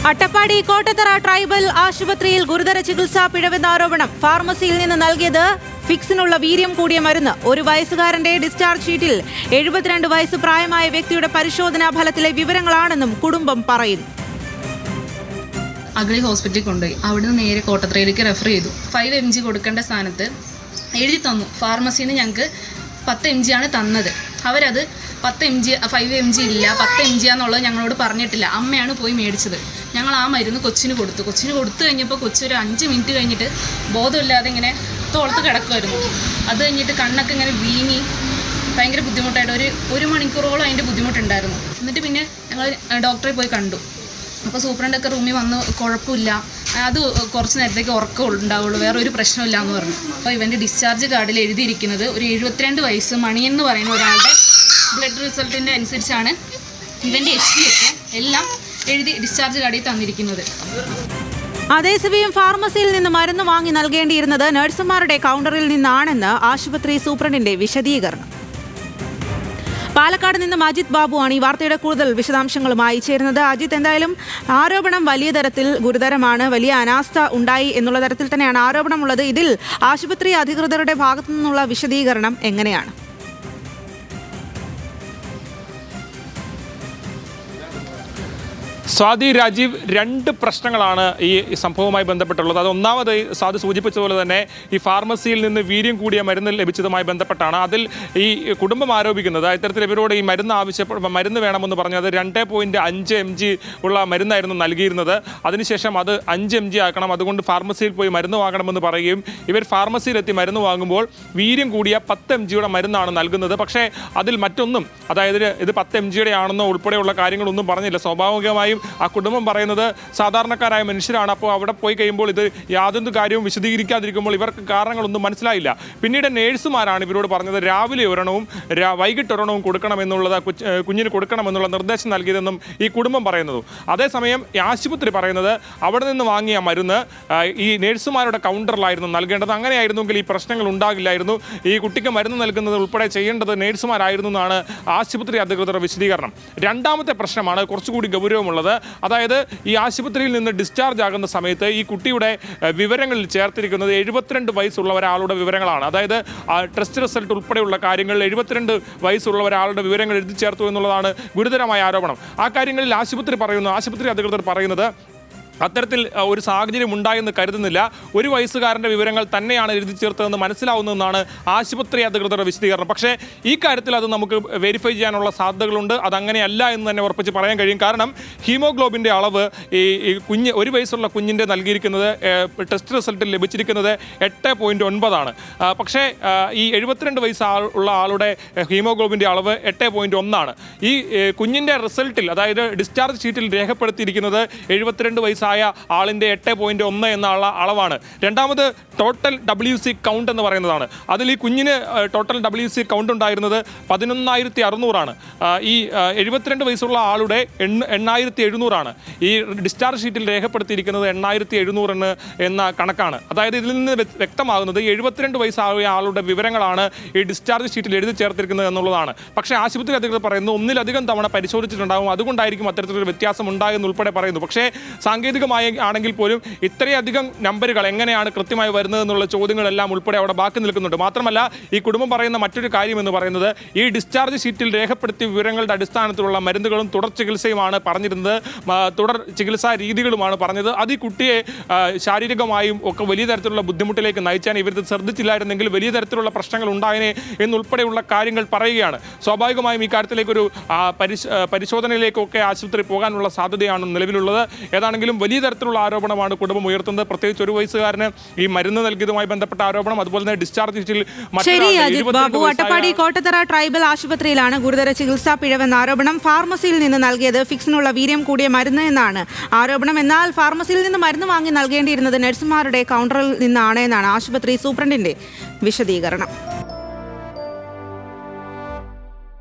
Attappadi Kottathara tribal ആശുപത്രിയിൽ ഗുരുതര ചികിത്സാ പിഴവെന്ന ആരോപണം. ഫാർമസിയിൽ നിന്ന് നൽകിയത് ഫിക്സിനുള്ള വീര്യം കൂടിയ മരുന്ന്. 1 വയസ്സുകാരന്റെ ഡിസ്ചാർജ് ഷീറ്റിൽ 72 വയസ്സ് പ്രായമായ വ്യക്തിയുടെ പരിശോധനാ ഫലത്തിലെ വിവരങ്ങളാണെന്നും കുടുംബം പറയുന്നു. അഗളി ഹോസ്പിറ്റലിൽ കൊണ്ടുപോയി. അവിടുന്ന് നേരെ കോട്ടത്തറയിലേക്ക് റെഫർ ചെയ്തു. 5 mg കൊടുക്കേണ്ട സ്ഥാനത്ത് എഴുതി തന്നു. ഫാർമസിയിൽ നിന്ന് ഞങ്ങൾക്ക് 10 mg ആണ് തന്നത്. അവരത് 10 mg 5 mg ഇല്ല 10 mg എന്നുള്ളത് ഞങ്ങളോട് പറഞ്ഞിട്ടില്ല. അമ്മയാണ് പോയി മേടിച്ചത്. ഞങ്ങൾ ആ മരുന്ന് കൊച്ചിന് കൊടുത്തു കഴിഞ്ഞപ്പോൾ കൊച്ചൊരു 5 മിനിറ്റ് കഴിഞ്ഞിട്ട് ബോധമില്ലാതെ ഇങ്ങനെ തോളത്ത് കിടക്കുമായിരുന്നു. അത് കഴിഞ്ഞിട്ട് കണ്ണൊക്കെ ഇങ്ങനെ വീങ്ങി ഭയങ്കര ബുദ്ധിമുട്ടായിട്ട് ഒരു മണിക്കൂറോളം അതിൻ്റെ ബുദ്ധിമുട്ടുണ്ടായിരുന്നു. എന്നിട്ട് പിന്നെ ഞങ്ങൾ ഡോക്ടറെ പോയി കണ്ടു. അപ്പോൾ സൂപ്രണ്ടൊക്കെ റൂമിൽ വന്ന് കുഴപ്പമില്ല, അത് കുറച്ച് നേരത്തേക്ക് ഉറക്കം ഉണ്ടാവുള്ളൂ, വേറെ ഒരു പ്രശ്നമില്ല എന്ന് പറഞ്ഞു. അപ്പോൾ ഇവൻ്റെ ഡിസ്ചാർജ് കാർഡിൽ എഴുതിയിരിക്കുന്നത് ഒരു 72 വയസ്സ് മണിയെന്ന് പറയുന്ന ഒരാളുടെ ബ്ലഡ് റിസൾട്ടിൻ്റെ അനുസരിച്ചാണ് ഇവൻ്റെ HP ഒക്കെ എല്ലാം എഴുതി ഡിസ്ചാർജ് കാർഡിൽ തന്നിരിക്കുന്നത്. അതേസമയം ഫാർമസിയിൽ നിന്ന് മരുന്ന് വാങ്ങി നൽകേണ്ടിയിരുന്നത് നഴ്സുമാരുടെ കൗണ്ടറിൽ നിന്നാണെന്ന് ആശുപത്രി സൂപ്രണ്ടിന്റെ വിശദീകരണം. പാലക്കാട് നിന്നും അജിത് ബാബുവാണ് ഈ വാർത്തയുടെ കൂടുതൽ വിശദാംശങ്ങളുമായി ചേരുന്നത്. അജിത്, എന്തായാലും ആരോപണം വലിയ തരത്തിൽ ഗുരുതരമാണ്, വലിയ അനാസ്ഥ ഉണ്ടായി എന്നുള്ള തരത്തിൽ തന്നെയാണ് ആരോപണമുള്ളത്. ഇതിൽ ആശുപത്രി അധികൃതരുടെ ഭാഗത്തു നിന്നുള്ള വിശദീകരണം എങ്ങനെയാണ്? സ്വാതി, രാജീവ്, 2 പ്രശ്നങ്ങളാണ് ഈ സംഭവവുമായി ബന്ധപ്പെട്ടുള്ളത്. അത് ഒന്നാമത് സ്വാതി സൂചിപ്പിച്ചതുപോലെ തന്നെ ഈ ഫാർമസിയിൽ നിന്ന് വീര്യം കൂടിയ മരുന്ന് ലഭിച്ചതുമായി ബന്ധപ്പെട്ടാണ്. അതിൽ ഈ കുടുംബം ആരോപിക്കുന്നത് ഇത്തരത്തിൽ ഇവരോട് ഈ മരുന്ന് വേണമെന്ന് പറഞ്ഞത് 2.5 mg ഉള്ള മരുന്നായിരുന്നു നൽകിയിരുന്നത്. അതിനുശേഷം അത് 5 mg ആക്കണം, അതുകൊണ്ട് ഫാർമസിയിൽ പോയി മരുന്ന് വാങ്ങണമെന്ന് പറയുകയും ഇവർ ഫാർമസിയിലെത്തി മരുന്ന് വാങ്ങുമ്പോൾ വീര്യം കൂടിയ 10 mg മരുന്നാണ് നൽകുന്നത്. പക്ഷേ അതിൽ മറ്റൊന്നും, അതായത് ഇത് 10 mg ആണെന്നോ ഉൾപ്പെടെയുള്ള കാര്യങ്ങളൊന്നും പറഞ്ഞില്ല. സ്വാഭാവികമായും ആ കുടുംബം പറയുന്നത് സാധാരണക്കാരായ മനുഷ്യരാണ്. അപ്പോൾ അവിടെ പോയി കഴിയുമ്പോൾ ഇത് യാതൊരു കാര്യവും വിശദീകരിക്കാതിരിക്കുമ്പോൾ ഇവർക്ക് കാരണങ്ങളൊന്നും മനസ്സിലായില്ല. പിന്നീട് നേഴ്സുമാരാണ് ഇവരോട് പറഞ്ഞത് രാവിലെ ഒരെണ്ണവും വൈകിട്ട് ഒരെണ്ണവും കൊടുക്കണമെന്നുള്ളത്, കുഞ്ഞിന് കൊടുക്കണമെന്നുള്ള നിർദ്ദേശം നൽകിയതെന്നും ഈ കുടുംബം പറയുന്നു. അതേസമയം ആശുപത്രി പറയുന്നത് അവിടെ നിന്ന് വാങ്ങിയ മരുന്ന് ഈ നേഴ്സുമാരുടെ കൗണ്ടറിലായിരുന്നു നൽകേണ്ടത്. അങ്ങനെയായിരുന്നെങ്കിൽ ഈ പ്രശ്നങ്ങൾ ഉണ്ടാകില്ലായിരുന്നു. ഈ കുട്ടിക്ക് മരുന്ന് നൽകുന്നത് ഉൾപ്പെടെ ചെയ്യേണ്ടത് നേഴ്സുമാരായിരുന്നു എന്നാണ് ആശുപത്രി അധികൃതരുടെ വിശദീകരണം. രണ്ടാമത്തെ പ്രശ്നമാണ് കുറച്ചുകൂടി ഗൗരവമുള്ളത്. അതായത് ഈ ആശുപത്രിയിൽ നിന്ന് ഡിസ്ചാർജ് ആകുന്ന സമയത്ത് ഈ കുട്ടിയുടെ വിവരങ്ങളിൽ ചേർത്തിരിക്കുന്നത് 72 വയസ്സുള്ള ഒരാളുടെ വിവരങ്ങളാണ്. അതായത് ടെസ്റ്റ് റിസൾട്ട് ഉൾപ്പെടെയുള്ള കാര്യങ്ങളിൽ 72 വയസ്സുള്ള ഒരാളുടെ വിവരങ്ങൾ എഴുതി ചേർത്തു എന്നുള്ളതാണ് ഗുരുതരമായ ആരോപണം. ആ കാര്യങ്ങളിൽ ആശുപത്രി അധികൃതർ പറയുന്നത് അത്തരത്തിൽ ഒരു സാഹചര്യം ഉണ്ടായെന്ന് കരുതുന്നില്ല. 1 വയസ്സുകാരൻ്റെ വിവരങ്ങൾ തന്നെയാണ് എഴുതി ചേർത്തതെന്ന് മനസ്സിലാവുന്നതെന്നാണ് ആശുപത്രി അധികൃതരുടെ വിശദീകരണം. പക്ഷേ ഈ കാര്യത്തിൽ അത് നമുക്ക് വെരിഫൈ ചെയ്യാനുള്ള സാധ്യതകളുണ്ട്. അതങ്ങനെയല്ല എന്ന് തന്നെ ഉറപ്പിച്ച് പറയാൻ കഴിയും. കാരണം ഹീമോഗ്ലോബിൻ്റെ അളവ് ഈ 1 വയസ്സുള്ള കുഞ്ഞിൻ്റെ നൽകിയിരിക്കുന്നത് ടെസ്റ്റ് റിസൾട്ടിൽ ലഭിച്ചിരിക്കുന്നത് 8.9 ആണ്. പക്ഷേ ഈ 72 വയസ്സുള്ള ആളുടെ ഹീമോഗ്ലോബിൻ്റെ അളവ് 8.1 ആണ്. ഈ കുഞ്ഞിൻ്റെ റിസൾട്ടിൽ, അതായത് ഡിസ്ചാർജ് ഷീറ്റിൽ രേഖപ്പെടുത്തിയിരിക്കുന്നത് 72 വയസ്സായ ആളിൻ്റെ 8.1 എന്ന അളവാണ്. രണ്ടാമത് ടോട്ടൽ WC കൗണ്ട് എന്ന് പറയുന്നതാണ്. അതിൽ ഈ കുഞ്ഞിന് ടോട്ടൽ WC കൗണ്ട് ഉണ്ടായിരുന്നത് 11,600 ആണ്. ഈ 72 വയസ്സുള്ള ആളുടെ 8,700 ആണ്. ഈ ഡിസ്ചാർജ് ഷീറ്റിൽ രേഖപ്പെടുത്തിയിരിക്കുന്നത് 8,700 എന്ന കണക്കാണ്. അതായത് ഇതിൽ നിന്ന് വ്യക്തമാകുന്നത് 72 വയസ്സായ ആളുടെ വിവരങ്ങളാണ് ഈ ഡിസ്ചാർജ് ഷീറ്റിൽ എഴുതി ചേർത്തിരിക്കുന്നത് എന്നുള്ളതാണ്. പക്ഷേ ആശുപത്രി അധികൃതർ പറയുന്നു ഒന്നിലധികം തവണ പരിശോധിച്ചിട്ടുണ്ടാകും, അതുകൊണ്ടായിരിക്കും അത്തരത്തിലൊരു വ്യത്യാസം ഉണ്ടായെന്നുൾപ്പെടെ പറയുന്നു. പക്ഷേ സാങ്കേതികമായി ആണെങ്കിൽ പോലും ഇത്രയധികം നമ്പറുകൾ എങ്ങനെയാണ് കൃത്യമായി വരുന്നതെന്നുള്ള ചോദ്യങ്ങളെല്ലാം ഉൾപ്പെടെ അവിടെ ബാക്കി നിൽക്കുന്നുണ്ട്. മാത്രമല്ല ഈ കുടുംബം പറയുന്ന മറ്റൊരു കാര്യം എന്ന് പറയുന്നത് ഈ ഡിസ്ചാർജ് ഷീറ്റിൽ രേഖപ്പെടുത്തിയ വിവരങ്ങളുടെ അടിസ്ഥാനത്തിലുള്ള മരുന്നുകളും തുടർ ചികിത്സയുമാണ് പറഞ്ഞിരുന്നത്, തുടർ ചികിത്സാ രീതികളുമാണ് പറഞ്ഞത്. അത് ഈ കുട്ടിയെ ശാരീരികമായും ഒക്കെ വലിയ തരത്തിലുള്ള ബുദ്ധിമുട്ടിലേക്ക് നയിച്ചാൽ ഇവർ ശ്രദ്ധിച്ചില്ലായിരുന്നെങ്കിൽ വലിയ തരത്തിലുള്ള പ്രശ്നങ്ങൾ ഉണ്ടായനെ എന്നുൾപ്പെടെയുള്ള കാര്യങ്ങൾ പറയുകയാണ്. സ്വാഭാവികമായും ഈ കാര്യത്തിലേക്കൊരു പരിശോധനയിലേക്കൊക്കെ ആശുപത്രി പോകാനുള്ള സാധ്യതയാണ് നിലവിലുള്ളത്. ഏതാണെങ്കിലും വലിയ തരത്തിലുള്ള ആരോപണമാണ് കുടുംബം ഉയർത്തുന്നത്. പ്രത്യേകിച്ച് 1 വയസ്സുകാരന് ഈ മരുന്ന് നൽകിയതുമായി ബന്ധപ്പെട്ട ആരോപണം, അതുപോലെ തന്നെ ഡിസ്ചാർജ് ഷീറ്റിൽ അട്ടപ്പാടി കോട്ടത്തറ ട്രൈബൽ ആശുപത്രിയിലാണ് ഗുരുതര ചികിത്സാ പിഴവെന്ന ആരോപണം. ഫാർമസിയിൽ നിന്ന് നൽകിയത് ഫിക്സിനുള്ള വീര്യം കൂടിയ മരുന്ന് എന്നാണ് ആരോപണം. എന്നാൽ ഫാർമസിയിൽ നിന്ന് മരുന്ന് വാങ്ങി നൽകേണ്ടിയിരുന്നത് നഴ്സുമാരുടെ കൗണ്ടറിൽ നിന്നാണ് എന്നാണ് ആശുപത്രി സൂപ്രണ്ടിന്റെ വിശദീകരണം.